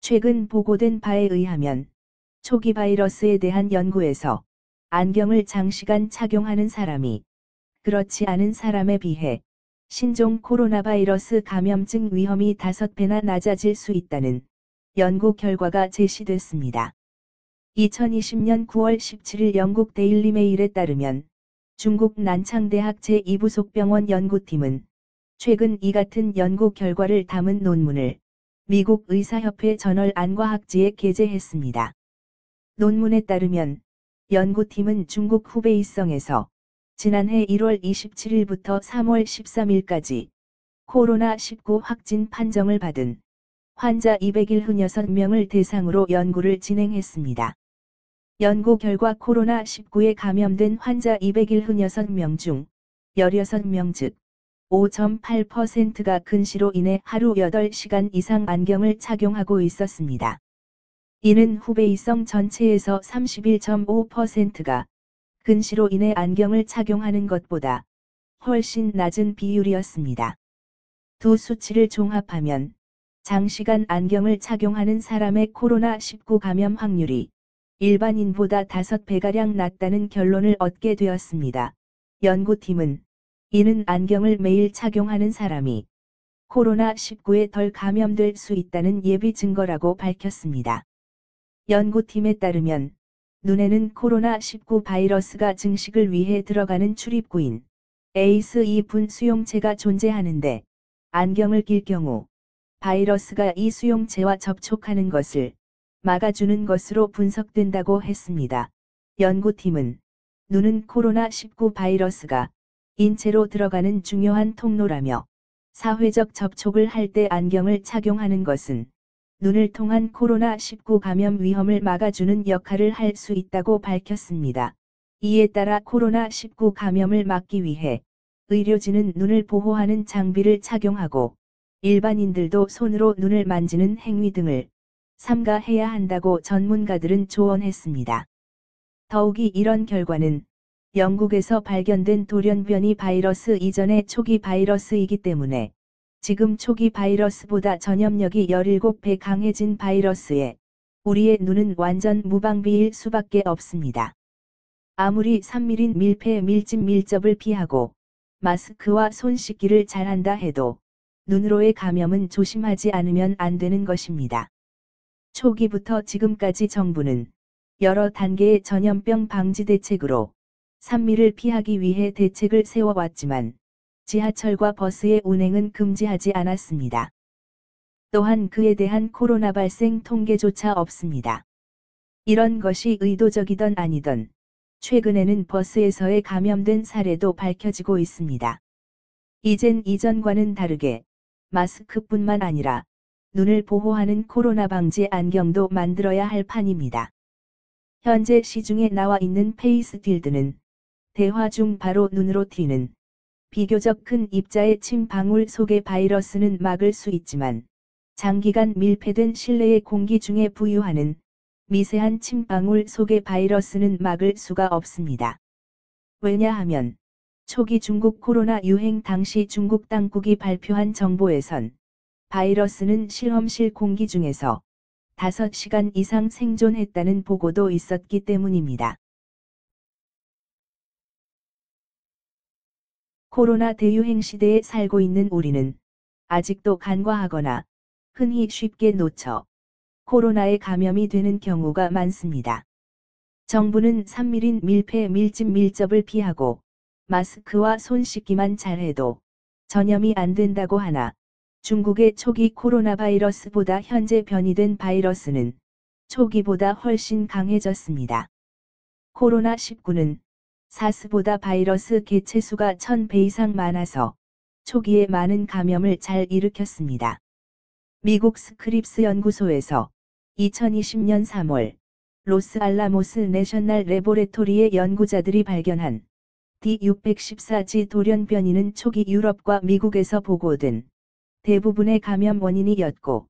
최근 보고된 바에 의하면 초기 바이러스에 대한 연구에서 안경을 장시간 착용하는 사람이 그렇지 않은 사람에 비해 신종 코로나 바이러스 감염증 위험이 5배나 낮아질 수 있다는 연구 결과가 제시됐습니다. 2020년 9월 17일 영국 데일리 메일에 따르면 중국 난창대학 제2부속병원 연구팀은 최근 이 같은 연구 결과를 담은 논문을 미국 의사협회 저널 안과학지에 게재했습니다. 논문에 따르면 연구팀은 중국 후베이성에서 지난해 1월 27일부터 3월 13일까지 코로나19 확진 판정을 받은 환자 276명을 대상으로 연구를 진행했습니다. 연구 결과 코로나19에 감염된 환자 276명 중 16명 즉 5.8%가 근시로 인해 하루 8시간 이상 안경을 착용하고 있었습니다. 이는 후베이성 전체에서 31.5%가 근시로 인해 안경을 착용하는 것보다 훨씬 낮은 비율이었습니다. 두 수치를 종합하면 장시간 안경을 착용하는 사람의 코로나19 감염 확률이 일반인보다 5배가량 낮다는 결론을 얻게 되었습니다. 연구팀은 이는 안경을 매일 착용하는 사람이 코로나19에 덜 감염될 수 있다는 예비 증거라고 밝혔습니다. 연구팀에 따르면 눈에는 코로나19 바이러스가 증식을 위해 들어가는 출입구인 ACE2 수용체가 존재하는데 안경을 낄 경우 바이러스가 이 수용체와 접촉하는 것을 막아주는 것으로 분석된다고 했습니다. 연구팀은 눈은 코로나19 바이러스가 인체로 들어가는 중요한 통로라며 사회적 접촉을 할 때 안경을 착용하는 것은 눈을 통한 코로나19 감염 위험을 막아주는 역할을 할 수 있다고 밝혔습니다. 이에 따라 코로나19 감염을 막기 위해 의료진은 눈을 보호하는 장비를 착용하고 일반인들도 손으로 눈을 만지는 행위 등을 삼가해야 한다고 전문가들은 조언했습니다. 더욱이 이런 결과는 영국에서 발견된 돌연변이 바이러스 이전의 초기 바이러스이기 때문에 지금 초기 바이러스보다 전염력이 17배 강해진 바이러스에 우리의 눈은 완전 무방비일 수밖에 없습니다. 아무리 3mm 밀폐 밀집 밀접을 피하고 마스크와 손 씻기를 잘한다 해도 눈으로의 감염은 조심하지 않으면 안 되는 것입니다. 초기부터 지금까지 정부는 여러 단계의 전염병 방지 대책으로 산미를 피하기 위해 대책을 세워왔지만 지하철과 버스의 운행은 금지하지 않았습니다. 또한 그에 대한 코로나 발생 통계조차 없습니다. 이런 것이 의도적이던 아니던 최근에는 버스에서의 감염된 사례도 밝혀지고 있습니다. 이젠 이전과는 다르게 마스크뿐만 아니라 눈을 보호하는 코로나 방지 안경도 만들어야 할 판입니다. 현재 시중에 나와 있는 페이스딜드는 대화 중 바로 눈으로 튀는 비교적 큰 입자의 침 방울 속의 바이러스는 막을 수 있지만 장기간 밀폐된 실내의 공기 중에 부유하는 미세한 침방울 속의 바이러스는 막을 수가 없습니다. 왜냐하면 초기 중국 코로나 유행 당시 중국 당국이 발표한 정보에선 바이러스는 실험실 공기 중에서 5시간 이상 생존했다는 보고도 있었기 때문입니다. 코로나 대유행 시대에 살고 있는 우리는 아직도 간과하거나 흔히 쉽게 놓쳐 코로나에 감염이 되는 경우가 많습니다. 정부는 3mm 밀폐 밀집 밀접을 피하고 마스크와 손 씻기만 잘해도 전염이 안 된다고 하나 중국의 초기 코로나 바이러스보다 현재 변이된 바이러스는 초기보다 훨씬 강해졌습니다. 코로나19는 사스보다 바이러스 개체수가 1000배 이상 많아서 초기에 많은 감염을 잘 일으켰습니다. 미국 스크립스 연구소에서 2020년 3월 로스알라모스 내셔널 레보레토리의 연구자들이 발견한 D614G 돌연변이는 초기 유럽과 미국에서 보고된 대부분의 감염 원인이었고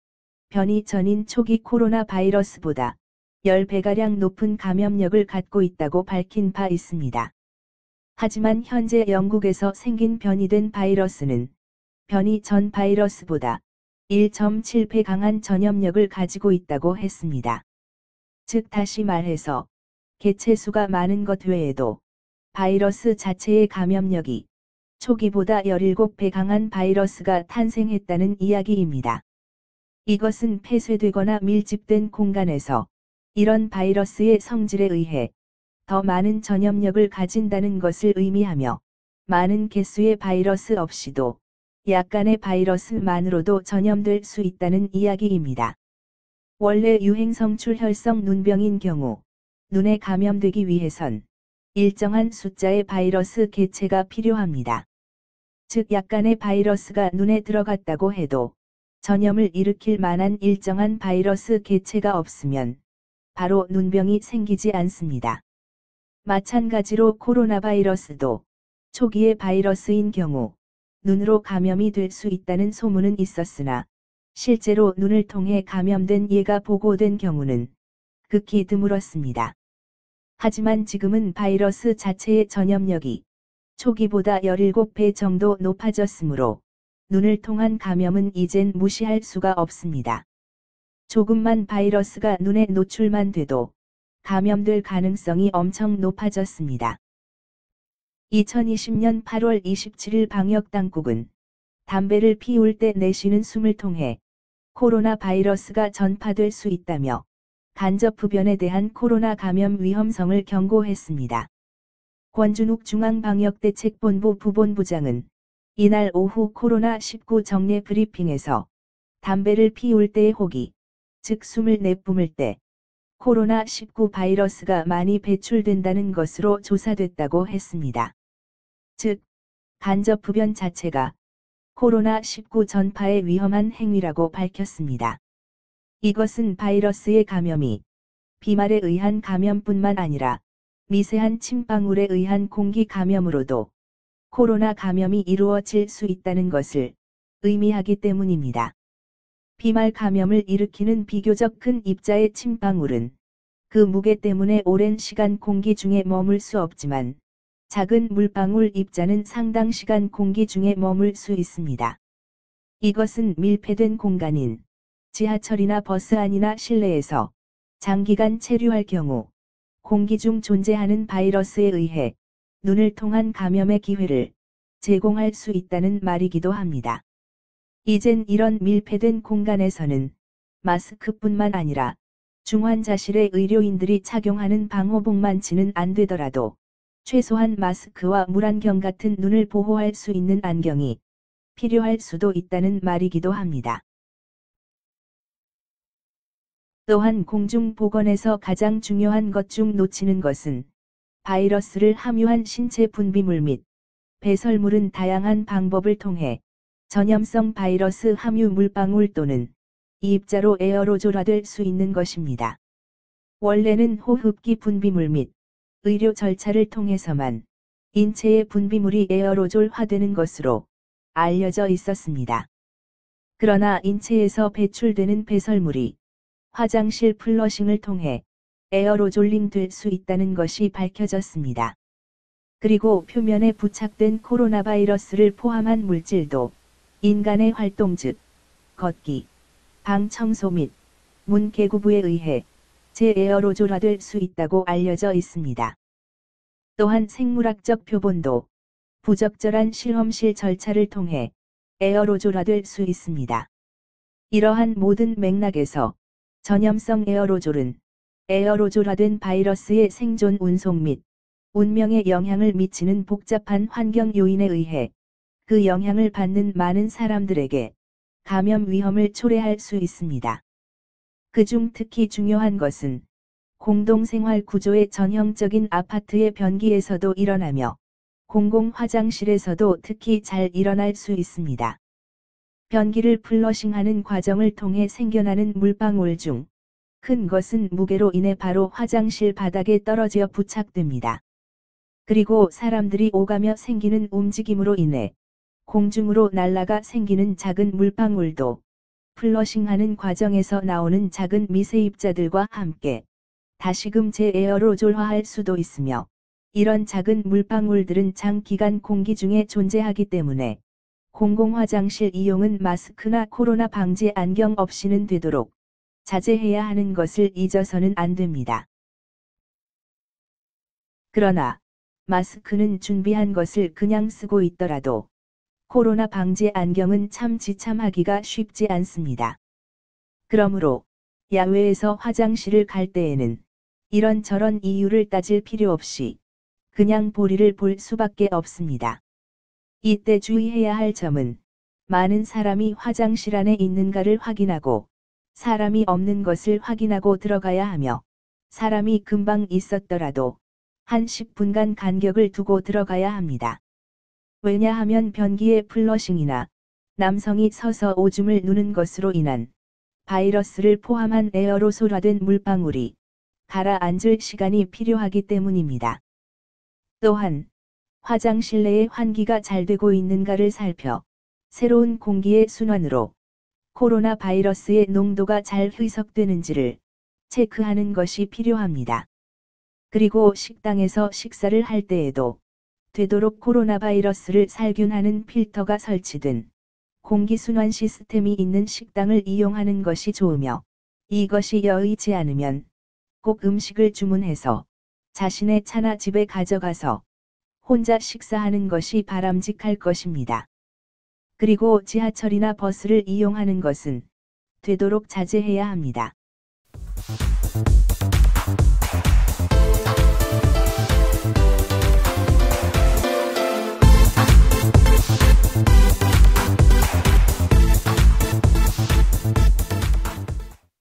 변이 전인 초기 코로나 바이러스보다 10배가량 높은 감염력을 갖고 있다고 밝힌 바 있습니다. 하지만 현재 영국에서 생긴 변이된 바이러스는 변이 전 바이러스보다 1.7배 강한 전염력을 가지고 있다고 했습니다. 즉 다시 말해서 개체수가 많은 것 외에도 바이러스 자체의 감염력이 초기보다 17배 강한 바이러스가 탄생했다는 이야기입니다. 이것은 폐쇄되거나 밀집된 공간에서 이런 바이러스의 성질에 의해 더 많은 전염력을 가진다는 것을 의미하며 많은 개수의 바이러스 없이도 약간의 바이러스만으로도 전염될 수 있다는 이야기입니다. 원래 유행성 출혈성 눈병인 경우 눈에 감염되기 위해선 일정한 숫자의 바이러스 개체가 필요합니다. 즉 약간의 바이러스가 눈에 들어갔다고 해도 전염을 일으킬 만한 일정한 바이러스 개체가 없으면 바로 눈병이 생기지 않습니다. 마찬가지로 코로나 바이러스도 초기의 바이러스인 경우 눈으로 감염이 될 수 있다는 소문은 있었으나 실제로 눈을 통해 감염된 예가 보고된 경우는 극히 드물었습니다. 하지만 지금은 바이러스 자체의 전염력이 초기보다 17배 정도 높아졌으므로 눈을 통한 감염은 이젠 무시할 수가 없습니다. 조금만 바이러스가 눈에 노출만 돼도 감염될 가능성이 엄청 높아졌습니다. 2020년 8월 27일 방역당국은 담배를 피울 때 내쉬는 숨을 통해 코로나 바이러스가 전파될 수 있다며 간접 흡연에 대한 코로나 감염 위험성을 경고했습니다. 권준욱 중앙방역대책본부 부본부장은 이날 오후 코로나19 정례 브리핑에서 담배를 피울 때의 호기, 즉 숨을 내뿜을 때 코로나19 바이러스가 많이 배출된다는 것으로 조사됐다고 했습니다. 즉, 간접 흡연 자체가 코로나19 전파에 위험한 행위라고 밝혔습니다. 이것은 바이러스의 감염이 비말에 의한 감염뿐만 아니라 미세한 침방울에 의한 공기 감염으로도 코로나 감염이 이루어질 수 있다는 것을 의미하기 때문입니다. 비말 감염을 일으키는 비교적 큰 입자의 침방울은 그 무게 때문에 오랜 시간 공기 중에 머물 수 없지만 작은 물방울 입자는 상당 시간 공기 중에 머물 수 있습니다. 이것은 밀폐된 공간인 지하철이나 버스 안이나 실내에서 장기간 체류할 경우 공기 중 존재하는 바이러스에 의해 눈을 통한 감염의 기회를 제공할 수 있다는 말이기도 합니다. 이젠 이런 밀폐된 공간에서는 마스크뿐만 아니라 중환자실의 의료인들이 착용하는 방호복만치는 안 되더라도 최소한 마스크와 물안경 같은 눈을 보호할 수 있는 안경이 필요할 수도 있다는 말이기도 합니다. 또한 공중보건에서 가장 중요한 것 중 놓치는 것은 바이러스를 함유한 신체 분비물 및 배설물은 다양한 방법을 통해 전염성 바이러스 함유 물방울 또는 이입자로 에어로졸화될 수 있는 것입니다. 원래는 호흡기 분비물 및 의료 절차를 통해서만 인체의 분비물이 에어로졸화되는 것으로 알려져 있었습니다. 그러나 인체에서 배출되는 배설물이 화장실 플러싱을 통해 에어로졸링 될 수 있다는 것이 밝혀졌습니다. 그리고 표면에 부착된 코로나 바이러스를 포함한 물질도 인간의 활동 즉 걷기, 방 청소 및 문 개구부에 의해 재에어로졸화될 수 있다고 알려져 있습니다. 또한 생물학적 표본도 부적절한 실험실 절차를 통해 에어로졸화될 수 있습니다. 이러한 모든 맥락에서 전염성 에어로졸은 에어로졸화된 바이러스의 생존 운송 및 운명에 영향을 미치는 복잡한 환경 요인에 의해 그 영향을 받는 많은 사람들에게 감염 위험을 초래할 수 있습니다. 그중 특히 중요한 것은 공동생활 구조의 전형적인 아파트의 변기에서도 일어나며 공공 화장실에서도 특히 잘 일어날 수 있습니다. 변기를 플러싱하는 과정을 통해 생겨나는 물방울 중 큰 것은 무게로 인해 바로 화장실 바닥에 떨어져 부착됩니다. 그리고 사람들이 오가며 생기는 움직임으로 인해 공중으로 날아가 생기는 작은 물방울도 플러싱하는 과정에서 나오는 작은 미세입자들과 함께 다시금 재에어로졸화할 수도 있으며 이런 작은 물방울들은 장기간 공기 중에 존재하기 때문에 공공화장실 이용은 마스크나 코로나 방지 안경 없이는 되도록 자제해야 하는 것을 잊어서는 안 됩니다. 그러나 마스크는 준비한 것을 그냥 쓰고 있더라도 코로나 방지 안경은 참 지참하기가 쉽지 않습니다. 그러므로 야외에서 화장실을 갈 때에는 이런저런 이유를 따질 필요 없이 그냥 볼일을 볼 수밖에 없습니다. 이때 주의해야 할 점은 많은 사람이 화장실 안에 있는가를 확인하고 사람이 없는 것을 확인하고 들어가야 하며 사람이 금방 있었더라도 한 10분간 간격을 두고 들어가야 합니다. 왜냐하면 변기의 플러싱이나 남성이 서서 오줌을 누는 것으로 인한 바이러스를 포함한 에어로솔화된 물방울이 가라앉을 시간이 필요하기 때문입니다. 또한 화장실 내의 환기가 잘 되고 있는가를 살펴 새로운 공기의 순환으로 코로나 바이러스의 농도가 잘 희석되는지를 체크하는 것이 필요합니다. 그리고 식당에서 식사를 할 때에도 되도록 코로나 바이러스를 살균하는 필터가 설치된 공기순환 시스템이 있는 식당을 이용하는 것이 좋으며 이것이 여의치 않으면 꼭 음식을 주문해서 자신의 차나 집에 가져가서 혼자 식사하는 것이 바람직할 것입니다. 그리고 지하철이나 버스를 이용하는 것은 되도록 자제해야 합니다.